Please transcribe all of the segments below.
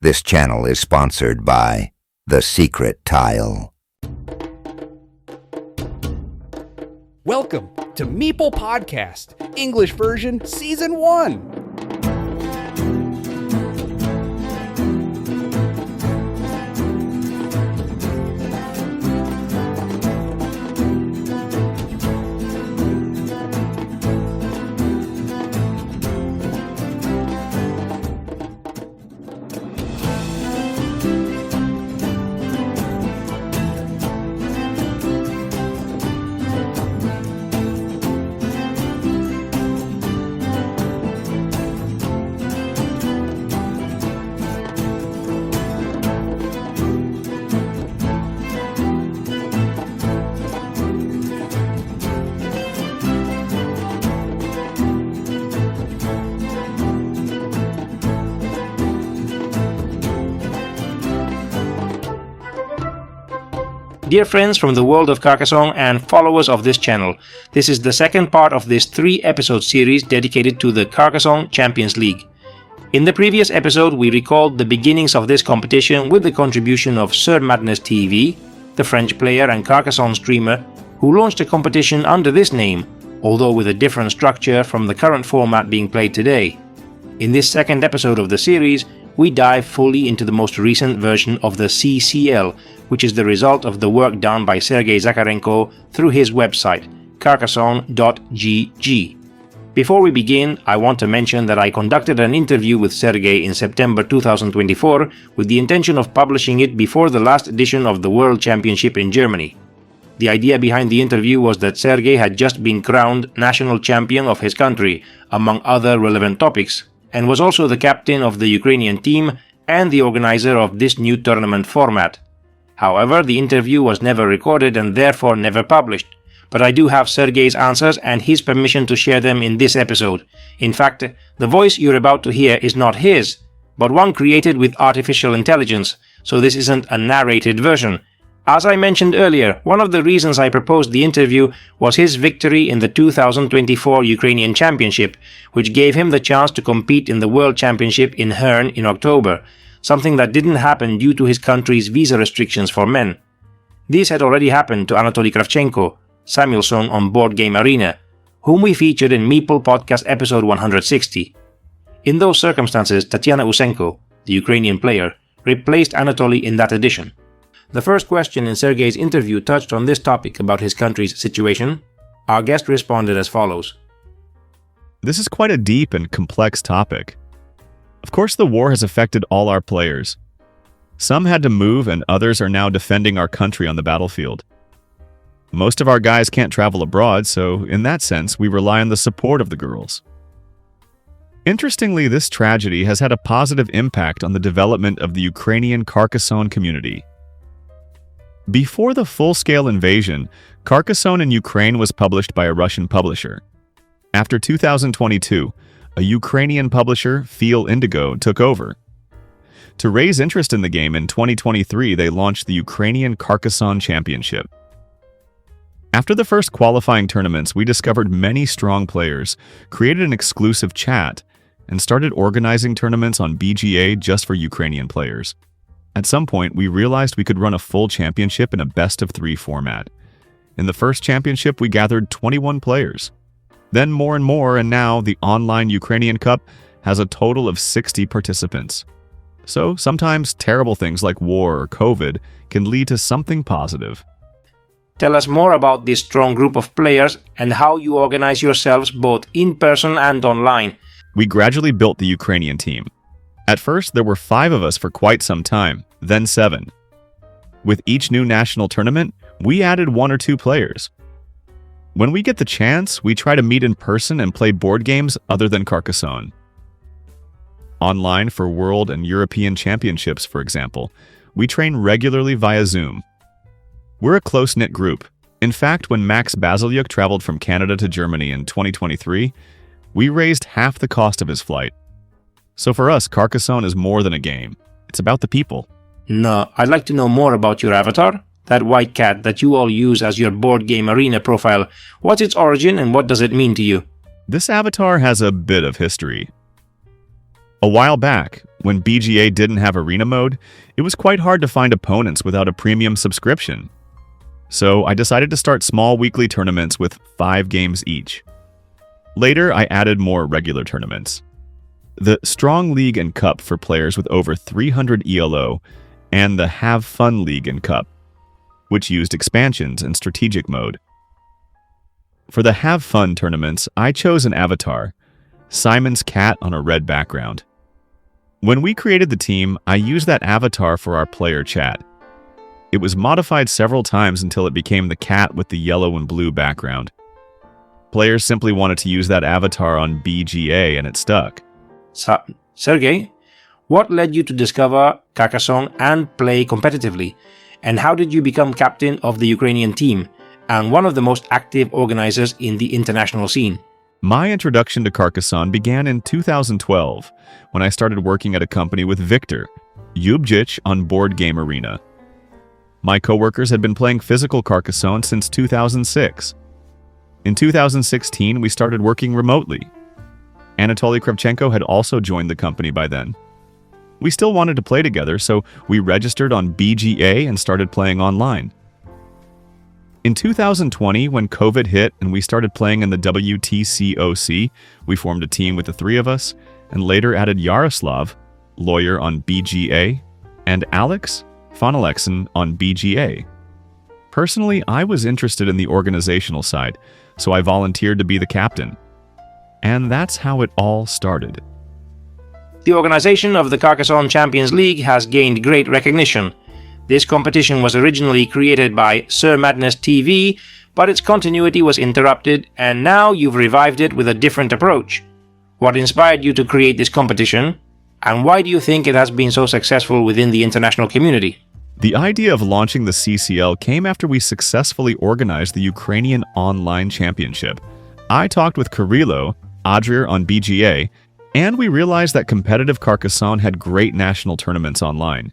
This channel is sponsored by The Secret Tile. Welcome to Meeple Podcast, English version, Season 1. Dear friends from the world of Carcassonne and followers of this channel, this is the second part of this 3-episode series dedicated to the Carcassonne Champions League. In the previous episode, we recalled the beginnings of this competition with the contribution of Sir Madness TV, the French player and Carcassonne streamer, who launched a competition under this name, although with a different structure from the current format being played today. In this second episode of the series, we dive fully into the most recent version of the CCL, which is the result of the work done by Sergey Zakharenko through his website, carcassonne.gg. Before we begin, I want to mention that I conducted an interview with Sergey in September 2024 with the intention of publishing it before the last edition of the World Championship in Germany. The idea behind the interview was that Sergey had just been crowned national champion of his country, among other relevant topics, and was also the captain of the Ukrainian team and the organizer of this new tournament format. However, the interview was never recorded and therefore never published, but I do have Sergey's answers and his permission to share them in this episode. In fact, the voice you're about to hear is not his, but one created with artificial intelligence, so this isn't a narrated version. As I mentioned earlier, one of the reasons I proposed the interview was his victory in the 2024 Ukrainian Championship, which gave him the chance to compete in the World Championship in Herne in October, something that didn't happen due to his country's visa restrictions for men. This had already happened to Anatoly Kravchenko, Samuelson on Board Game Arena, whom we featured in Meeple Podcast episode 160. In those circumstances, Tatiana Usenko, the Ukrainian player, replaced Anatoly in that edition. The first question in Sergey's interview touched on this topic about his country's situation. Our guest responded as follows. This is quite a deep and complex topic. Of course, the war has affected all our players. Some had to move and others are now defending our country on the battlefield. Most of our guys can't travel abroad, so in that sense, we rely on the support of the girls. Interestingly, this tragedy has had a positive impact on the development of the Ukrainian Carcassonne community. Before the full-scale invasion, Carcassonne in Ukraine was published by a Russian publisher. After 2022, a Ukrainian publisher, Feel Indigo, took over. To raise interest in the game in 2023, they launched the Ukrainian Carcassonne Championship. After the first qualifying tournaments, we discovered many strong players, created an exclusive chat, and started organizing tournaments on BGA just for Ukrainian players. At some point, we realized we could run a full championship in a best-of-3 format. In the first championship, we gathered 21 players. Then more and more, and now the online Ukrainian Cup has a total of 60 participants. So sometimes terrible things like war or COVID can lead to something positive. Tell us more about this strong group of players and how you organize yourselves both in person and online. We gradually built the Ukrainian team. At first, there were 5 of us for quite some time, then 7. With each new national tournament, we added 1 or 2 players. When we get the chance, we try to meet in person and play board games other than Carcassonne. Online for World and European Championships, for example, we train regularly via Zoom. We're a close-knit group. In fact, when Max Bazylyuk traveled from Canada to Germany in 2023, we raised half the cost of his flight. So for us, Carcassonne is more than a game. It's about the people. No, I'd like to know more about your avatar. That white cat that you all use as your Board Game Arena profile. What's its origin and what does it mean to you? This avatar has a bit of history. A while back, when BGA didn't have arena mode, it was quite hard to find opponents without a premium subscription. So I decided to start small weekly tournaments with 5 games each. Later, I added more regular tournaments. The Strong League and Cup for players with over 300 ELO, and the Have Fun League and Cup, which used expansions and strategic mode. For the Have Fun tournaments, I chose an avatar, Simon's cat on a red background. When we created the team, I used that avatar for our player chat. It was modified several times until it became the cat with the yellow and blue background. Players simply wanted to use that avatar on BGA and it stuck. Sergey, what led you to discover Carcassonne and play competitively? And how did you become captain of the Ukrainian team and one of the most active organizers in the international scene? My introduction to Carcassonne began in 2012 when I started working at a company with Victor, Yubjic on Board Game Arena. My coworkers had been playing physical Carcassonne since 2006. In 2016, we started working remotely. Anatoly Kravchenko had also joined the company by then. We still wanted to play together, so we registered on BGA and started playing online. In 2020, when COVID hit and we started playing in the WTCOC, we formed a team with the 3 of us, and later added Yaroslav, lawyer on BGA, and Alex, Alexey on BGA. Personally, I was interested in the organizational side, so I volunteered to be the captain. And that's how it all started. The organization of the Carcassonne Champions League has gained great recognition. This competition was originally created by Sir Madness TV, but its continuity was interrupted, and now you've revived it with a different approach. What inspired you to create this competition, and why do you think it has been so successful within the international community? The idea of launching the CCL came after we successfully organized the Ukrainian Online Championship. I talked with Kirilo, Adrir on BGA, and we realized that competitive Carcassonne had great national tournaments online,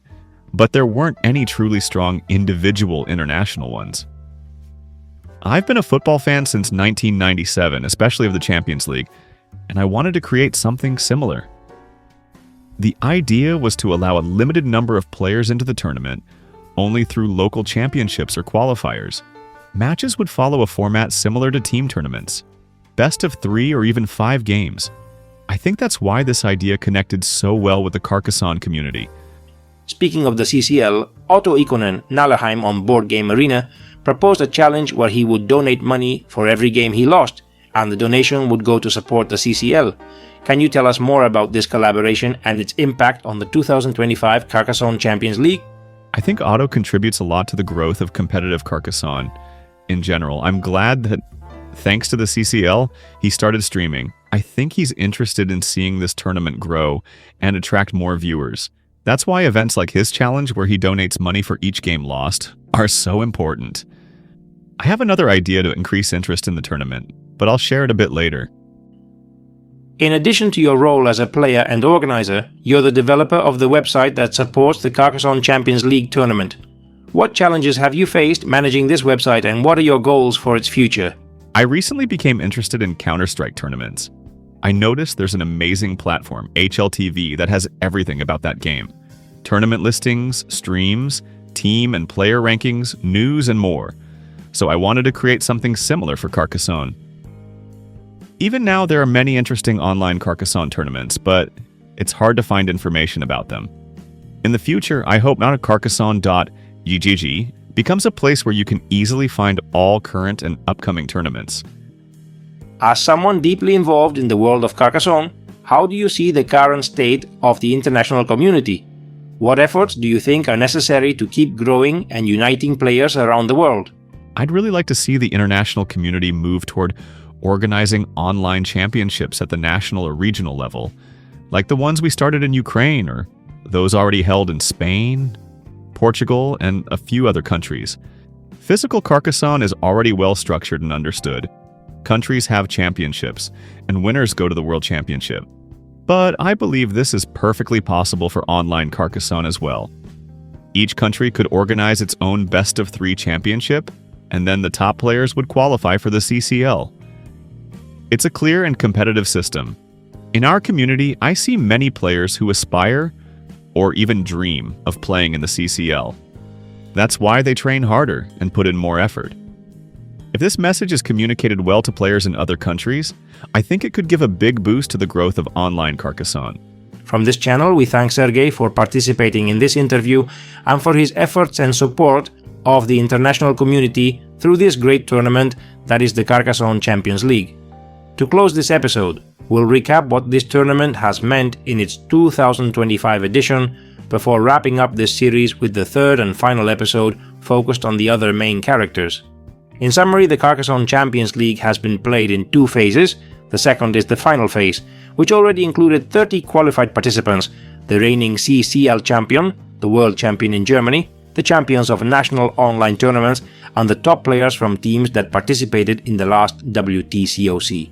but there weren't any truly strong individual international ones. I've been a football fan since 1997, especially of the Champions League, and I wanted to create something similar. The idea was to allow a limited number of players into the tournament, only through local championships or qualifiers. Matches would follow a format similar to team tournaments, best of 3 or even 5 games. I think that's why this idea connected so well with the Carcassonne community. Speaking of the CCL, Otto Ikonen Nalleheim on Board Game Arena proposed a challenge where he would donate money for every game he lost, and the donation would go to support the CCL. Can you tell us more about this collaboration and its impact on the 2025 Carcassonne Champions League? I think Otto contributes a lot to the growth of competitive Carcassonne in general. I'm glad that, thanks to the CCL, he started streaming. I think he's interested in seeing this tournament grow and attract more viewers. That's why events like his challenge, where he donates money for each game lost, are so important. I have another idea to increase interest in the tournament, but I'll share it a bit later. In addition to your role as a player and organizer, you're the developer of the website that supports the Carcassonne Champions League tournament. What challenges have you faced managing this website, and what are your goals for its future? I recently became interested in Counter-Strike tournaments. I noticed there's an amazing platform, HLTV, that has everything about that game. Tournament listings, streams, team and player rankings, news, and more. So I wanted to create something similar for Carcassonne. Even now, there are many interesting online Carcassonne tournaments, but it's hard to find information about them. In the future, I hope Carcassonne.ggg becomes a place where you can easily find all current and upcoming tournaments. As someone deeply involved in the world of Carcassonne, how do you see the current state of the international community? What efforts do you think are necessary to keep growing and uniting players around the world? I'd really like to see the international community move toward organizing online championships at the national or regional level, like the ones we started in Ukraine or those already held in Spain, Portugal, and a few other countries. Physical Carcassonne is already well structured and understood. Countries have championships, and winners go to the World Championship. But I believe this is perfectly possible for online Carcassonne as well. Each country could organize its own best-of-3 championship, and then the top players would qualify for the CCL. It's a clear and competitive system. In our community, I see many players who aspire or even dream of playing in the CCL. That's why they train harder and put in more effort. If this message is communicated well to players in other countries, I think it could give a big boost to the growth of online Carcassonne. From this channel, we thank Sergey for participating in this interview and for his efforts and support of the international community through this great tournament that is the Carcassonne Champions League. To close this episode, we'll recap what this tournament has meant in its 2025 edition before wrapping up this series with the third and final episode focused on the other main characters. In summary, the Carcassonne Champions League has been played in 2 phases. The second is the final phase, which already included 30 qualified participants, the reigning CCL champion, the world champion in Germany, the champions of national online tournaments, and the top players from teams that participated in the last WTCOC.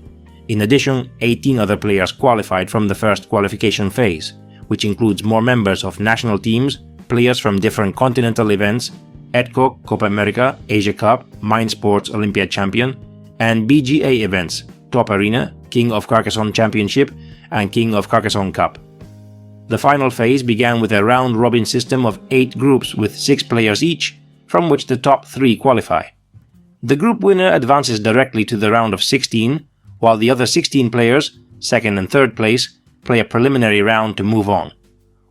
In addition, 18 other players qualified from the first qualification phase, which includes more members of national teams, players from different continental events, EdCoc, Copa America, Asia Cup, Mind Sports Olympiad Champion, and BGA events, Top Arena, King of Carcassonne Championship, and King of Carcassonne Cup. The final phase began with a round-robin system of 8 groups with 6 players each, from which the top 3 qualify. The group winner advances directly to the round of 16, while the other 16 players, second and third place, play a preliminary round to move on.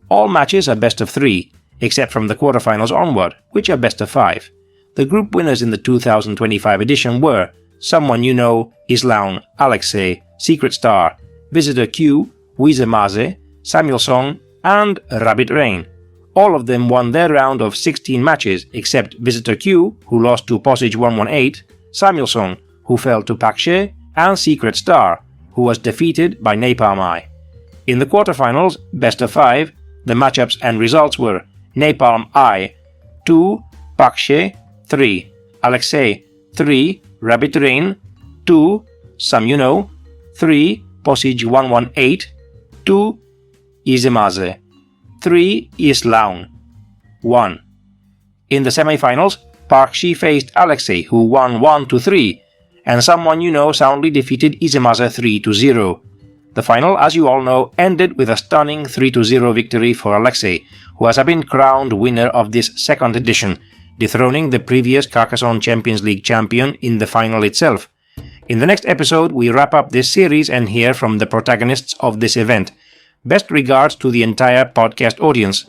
All matches are best of 3, except from the quarterfinals onward, which are best of 5. The group winners in the 2025 edition were Someone You Know, Islaun, Alexey, Secret Star, Visitor Q, Wiese Maze, Samuel Song, and Rabbit Rain. All of them won their round of 16 matches except Visitor Q, who lost to Posage 118, Samuel Song, who fell to Pakshe, and Secret Star, who was defeated by Napalm Eye. In the quarterfinals, best of 5, the matchups and results were Napalm Eye 2, Pakshe 3, Alexey 3, Rabbit Rain 2, Some You Know 3, Posage 118 2, Izemaze 3, Islaun 1. In the semifinals, Parkshi faced Alexey, who won 1-3, and Someone You Know soundly defeated Izemaze 3-0. The final, as you all know, ended with a stunning 3-0 victory for Alexey, who has been crowned winner of this second edition, dethroning the previous Carcassonne Champions League champion in the final itself. In the next episode, we wrap up this series and hear from the protagonists of this event. Best regards to the entire podcast audience.